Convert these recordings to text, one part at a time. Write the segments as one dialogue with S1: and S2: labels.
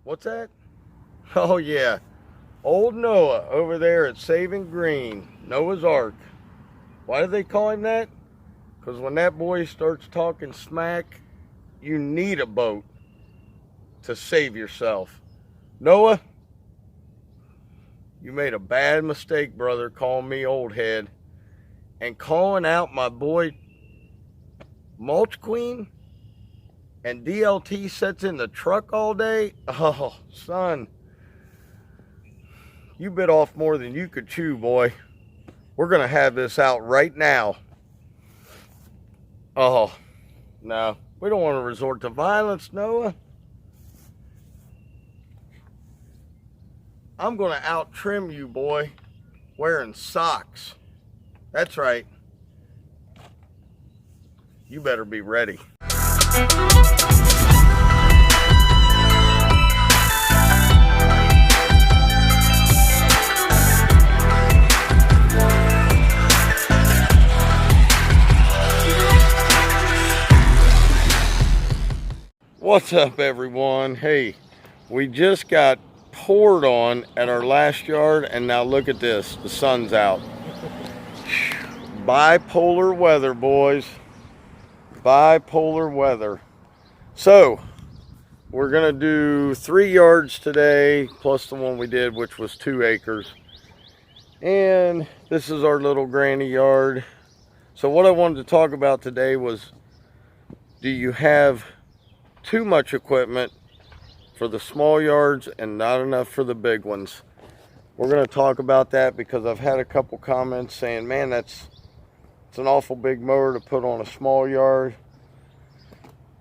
S1: What's that? Oh yeah, old Noah over there at Saving Green, Noah's Ark. Why do they call him that? Because when that boy starts talking smack, you need a boat to save yourself. Noah, you made a bad mistake, brother, calling me old head and calling out my boy Mulch Queen. And DLT sits in the truck all day? Oh, son. You bit off more than you could chew, boy. We're going to have this out right now. Oh, no. We don't want to resort to violence, Noah. I'm going to out-trim you, boy, wearing socks. That's right. You better be ready. What's up, everyone? Hey, we just got poured on at our last yard, and now look at this. The sun's out. Bipolar weather, boys. Bipolar weather. So, we're going to do 3 yards today, plus the one we did, which was 2 acres. And this is our little granny yard. So what I wanted to talk about today was, do you have too much equipment for the small yards and not enough for the big ones? We're going to talk about that because I've had a couple comments saying, man, it's an awful big mower to put on a small yard.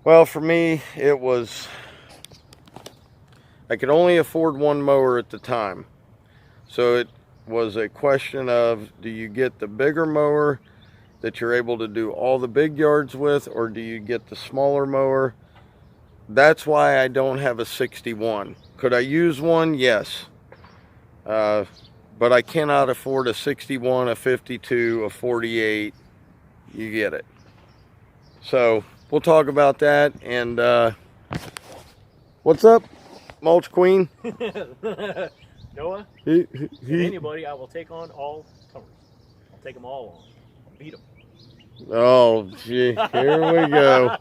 S1: Well, for me, it was, I could only afford one mower at the time. So it was a question of, do you get the bigger mower that you're able to do all the big yards with, or do you get the smaller mower? That's why I don't have a 61. Could I use one? Yes. But I cannot afford a 61, a 52, a 48. You get it. So we'll talk about that. And what's up, Mulch Queen?
S2: Noah, and anybody, I will take on all comers. I'll take them all on. I'll beat them.
S1: Oh, gee, here we go.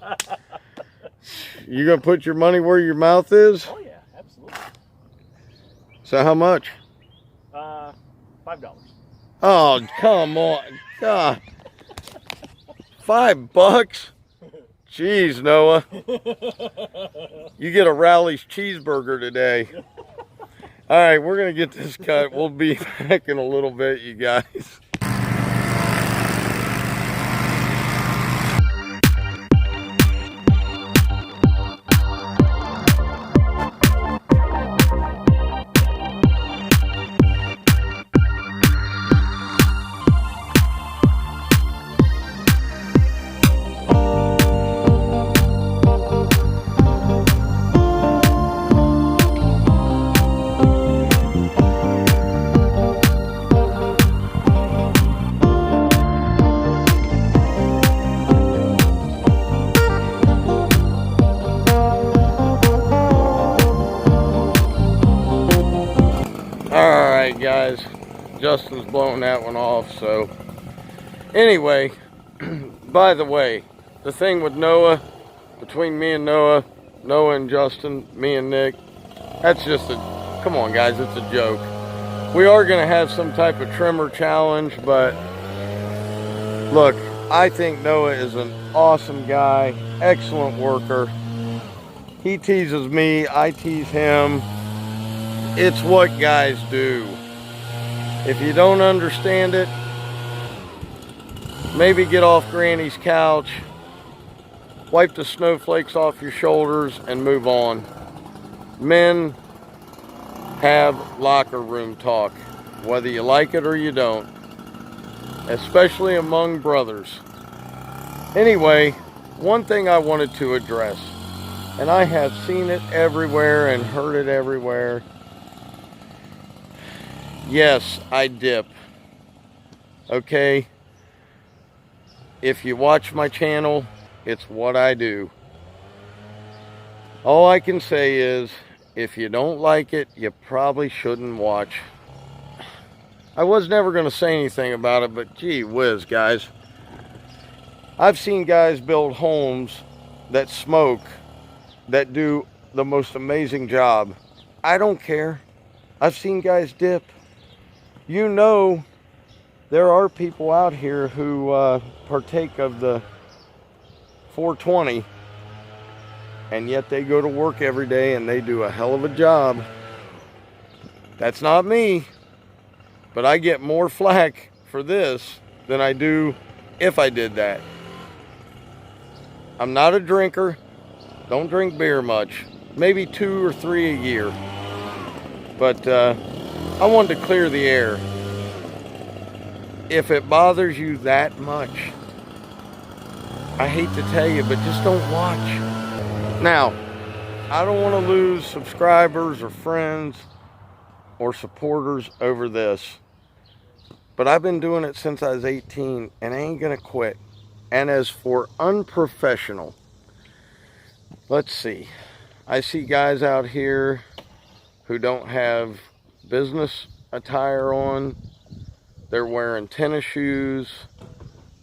S1: You gonna put your money where your mouth is?
S2: Oh yeah, absolutely.
S1: So how much?
S2: $5.
S1: Oh, come on. God. $5? Jeez, Noah. You get a Rally's cheeseburger today. All right, we're going to get this cut. We'll be back in a little bit, you guys. Alright guys, Justin's blowing that one off. So anyway, by the way, the thing with Noah, between me and Noah and Justin, me and Nick, that's just a, come on guys, it's a joke. We are going to have some type of trimmer challenge, but look, I think Noah is an awesome guy, excellent worker. He teases me, I tease him. It's what guys do. If you don't understand it, maybe get off Granny's couch, wipe the snowflakes off your shoulders, and move on. Men have locker room talk, whether you like it or you don't, especially among brothers. Anyway, one thing I wanted to address, and I have seen it everywhere and heard it everywhere. Yes, I dip. Okay? If you watch my channel, it's what I do. All I can say is, If you don't like it, you probably shouldn't watch. I was never going to say anything about it, but gee whiz, guys. I've seen guys build homes that smoke, that do the most amazing job. I don't care. I've seen guys dip. You know, there are people out here who partake of the 420, and yet they go to work every day and they do a hell of a job. That's not me, but I get more flack for this than I do if I did that. I'm not a drinker, don't drink beer much, maybe 2 or 3 a year, but I wanted to clear the air. If it bothers you that much, I hate to tell you, but just don't watch. Now, I don't want to lose subscribers or friends or supporters over this, but I've been doing it since I was 18 and I ain't gonna quit. And as for unprofessional, let's see. I see guys out here who don't have business attire on. They're wearing tennis shoes.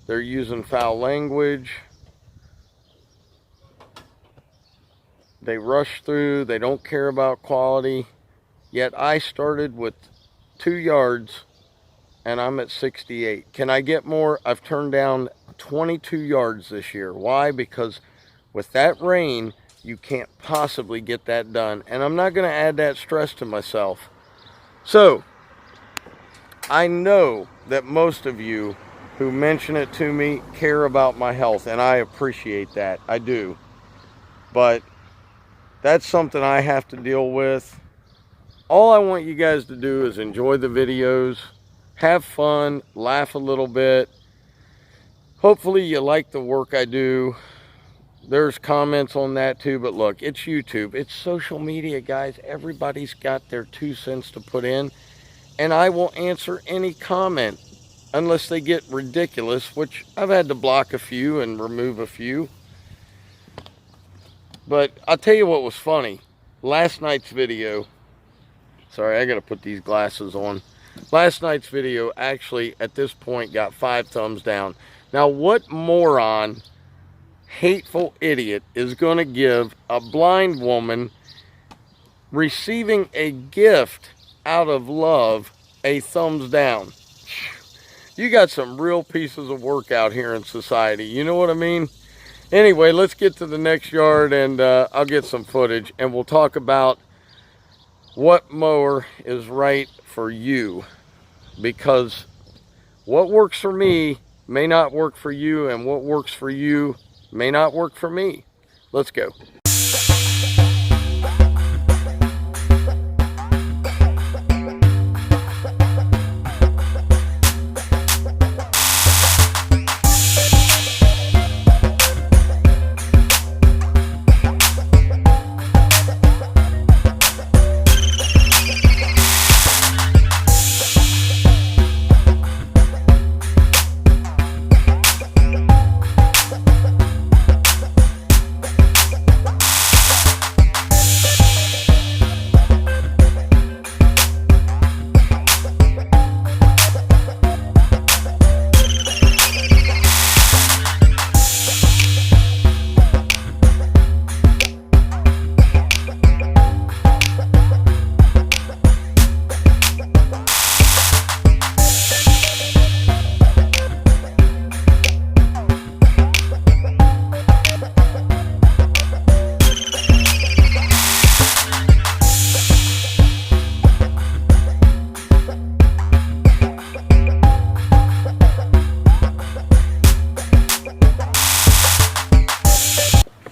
S1: They're using foul language. They rush through. They don't care about quality. Yet I started with 2 yards and I'm at 68. Can I get more? I've turned down 22 yards this year. Why? Because with that rain, you can't possibly get that done. And I'm not going to add that stress to myself. So, I know that most of you who mention it to me care about my health, and I appreciate that. I do. But that's something I have to deal with. All I want you guys to do is enjoy the videos, have fun, laugh a little bit. Hopefully you like the work I do. There's comments on that too, but look, it's YouTube. It's social media, guys. Everybody's got their 2 cents to put in. And I will answer any comment unless they get ridiculous, which I've had to block a few and remove a few. But I'll tell you what was funny. Last night's video, sorry, I gotta put these glasses on. Last night's video actually at this point got 5 thumbs down. Now what moron, hateful idiot is gonna give a blind woman receiving a gift out of love a thumbs down? You got some real pieces of work out here in society, you know what I mean? Anyway, let's get to the next yard and I'll get some footage and we'll talk about what mower is right for you, because what works for me may not work for you, and what works for you may not work for me. Let's go.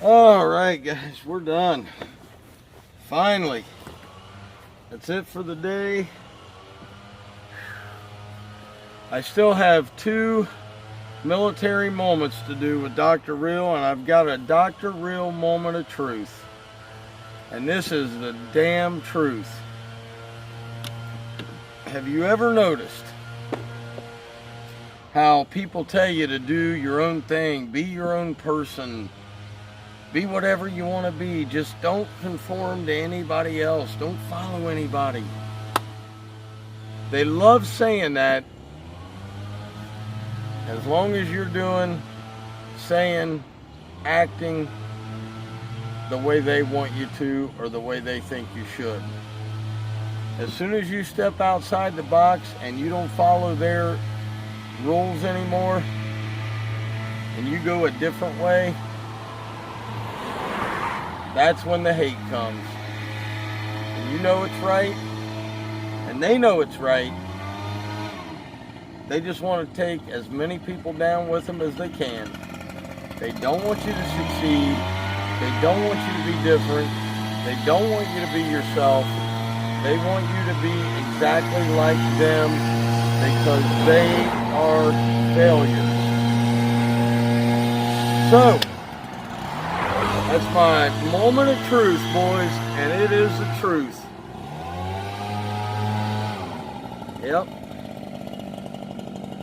S1: Alright guys, we're done. Finally. That's it for the day. I still have 2 military moments to do with Dr. Real, and I've got a Dr. Real moment of truth. And this is the damn truth. Have you ever noticed how people tell you to do your own thing, be your own person, Be whatever you want to be. Just don't conform to anybody else. Don't follow anybody. They love saying that. As long as you're doing, saying, acting the way they want you to or the way they think you should. As soon as you step outside the box and you don't follow their rules anymore and you go a different way, that's when the hate comes. And you know it's right, and they know it's right. They just want to take as many people down with them as they can. They don't want you to succeed. They don't want you to be different. They don't want you to be yourself. They want you to be exactly like them because they are failures. So, that's my moment of truth, boys, and it is the truth. Yep.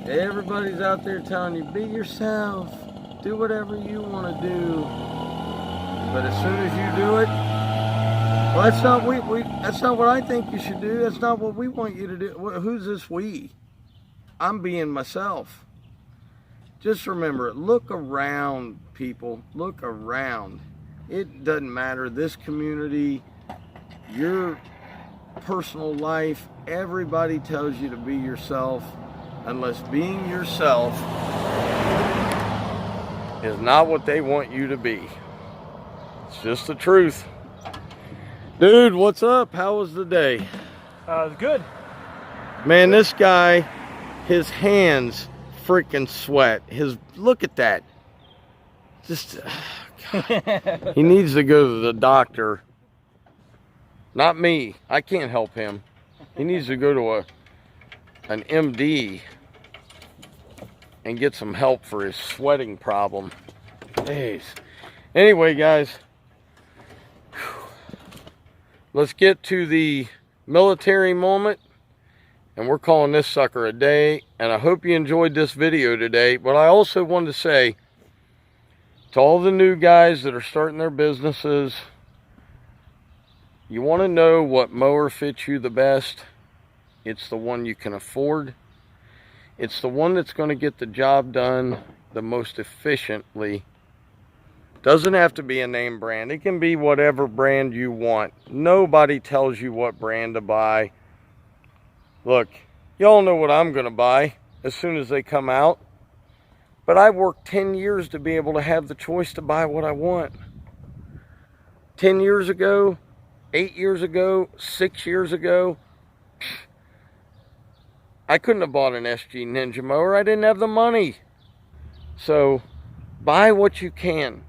S1: Everybody's out there telling you, be yourself. Do whatever you want to do. But as soon as you do it, well, that's not what I think you should do. That's not what we want you to do. Who's this we? I'm being myself. Just remember it. Look around, people. Look around. It doesn't matter. This community, your personal life, everybody tells you to be yourself, unless being yourself is not what they want you to be. It's just the truth. Dude, what's up? How was the day?
S2: It was good.
S1: Man, this guy, his hands freaking sweat. Look at that. Just, God. He needs to go to the doctor. Not me. I can't help him. He needs to go to an MD and get some help for his sweating problem. Jeez. Anyway, guys, let's get to the military moment, and we're calling this sucker a day. And I hope you enjoyed this video today. But I also wanted to say to all the new guys that are starting their businesses, you want to know what mower fits you the best? It's the one you can afford. It's the one that's going to get the job done the most efficiently. Doesn't have to be a name brand. It can be whatever brand you want. Nobody tells you what brand to buy. Look, y'all know what I'm going to buy as soon as they come out. But I worked 10 years to be able to have the choice to buy what I want. 10 years ago, 8 years ago, 6 years ago, I couldn't have bought an SG Ninja mower. I didn't have the money. So buy what you can.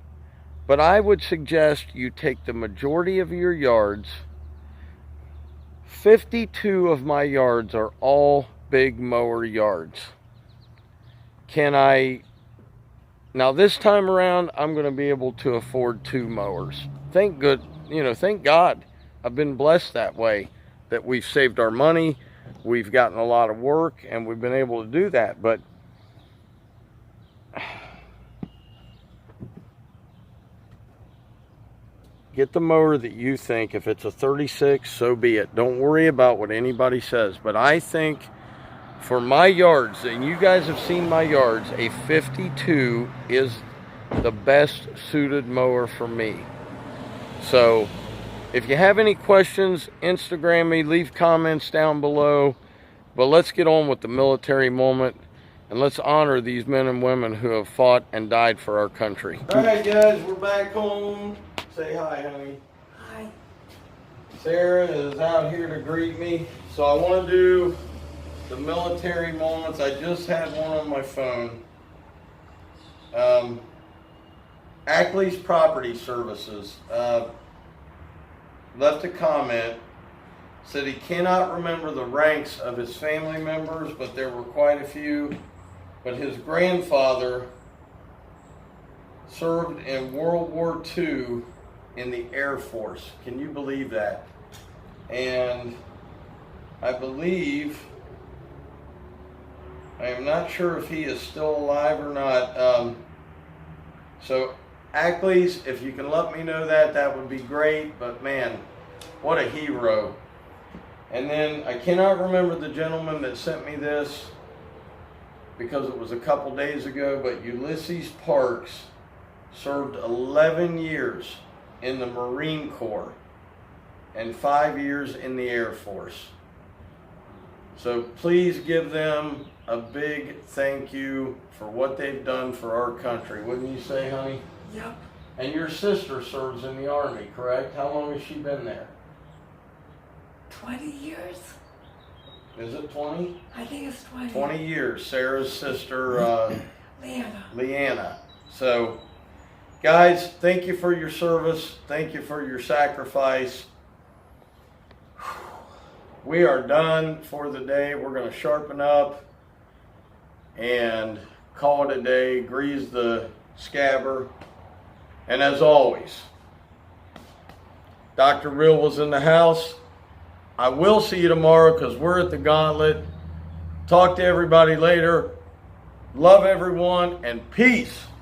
S1: But I would suggest you take the majority of your yards. 52 of my yards are all big mower yards. Now this time around, I'm going to be able to afford 2 mowers. Thank God. I've been blessed that way, that we've saved our money. We've gotten a lot of work, and we've been able to do that. But get the mower that you think. If it's a 36, so be it. Don't worry about what anybody says. But I think for my yards, and you guys have seen my yards, a 52 is the best suited mower for me. So if you have any questions, Instagram me, leave comments down below. But let's get on with the military moment, and let's honor these men and women who have fought and died for our country. All right, guys, we're back home. Say hi, honey.
S3: Hi.
S1: Sarah is out here to greet me. So I want to do the military moments. I just had one on my phone. Ackley's Property Services left a comment, said he cannot remember the ranks of his family members, but there were quite a few. But his grandfather served in World War II in the Air Force. Can you believe that? And I believe, I am not sure if he is still alive or not. So Ackley's, if you can let me know that would be great. But man, what a hero. And then I cannot remember the gentleman that sent me this because it was a couple days ago, but Ulysses Parks served 11 years in the Marine Corps and 5 years in the Air Force. So please give them a big thank you for what they've done for our country. Wouldn't you say, honey?
S3: Yep.
S1: And your sister serves in the Army, correct? How long has she been there?
S3: 20 years.
S1: Is it 20?
S3: I think it's 20.
S1: 20 years. Sarah's sister, Leanna. So, guys, thank you for your service. Thank you for your sacrifice. We are done for the day. We're going to sharpen up and call it a day. Grease the scabber. And as always, Dr. Real was in the house. I will see you tomorrow because we're at the Gauntlet. Talk to everybody later. Love everyone and peace.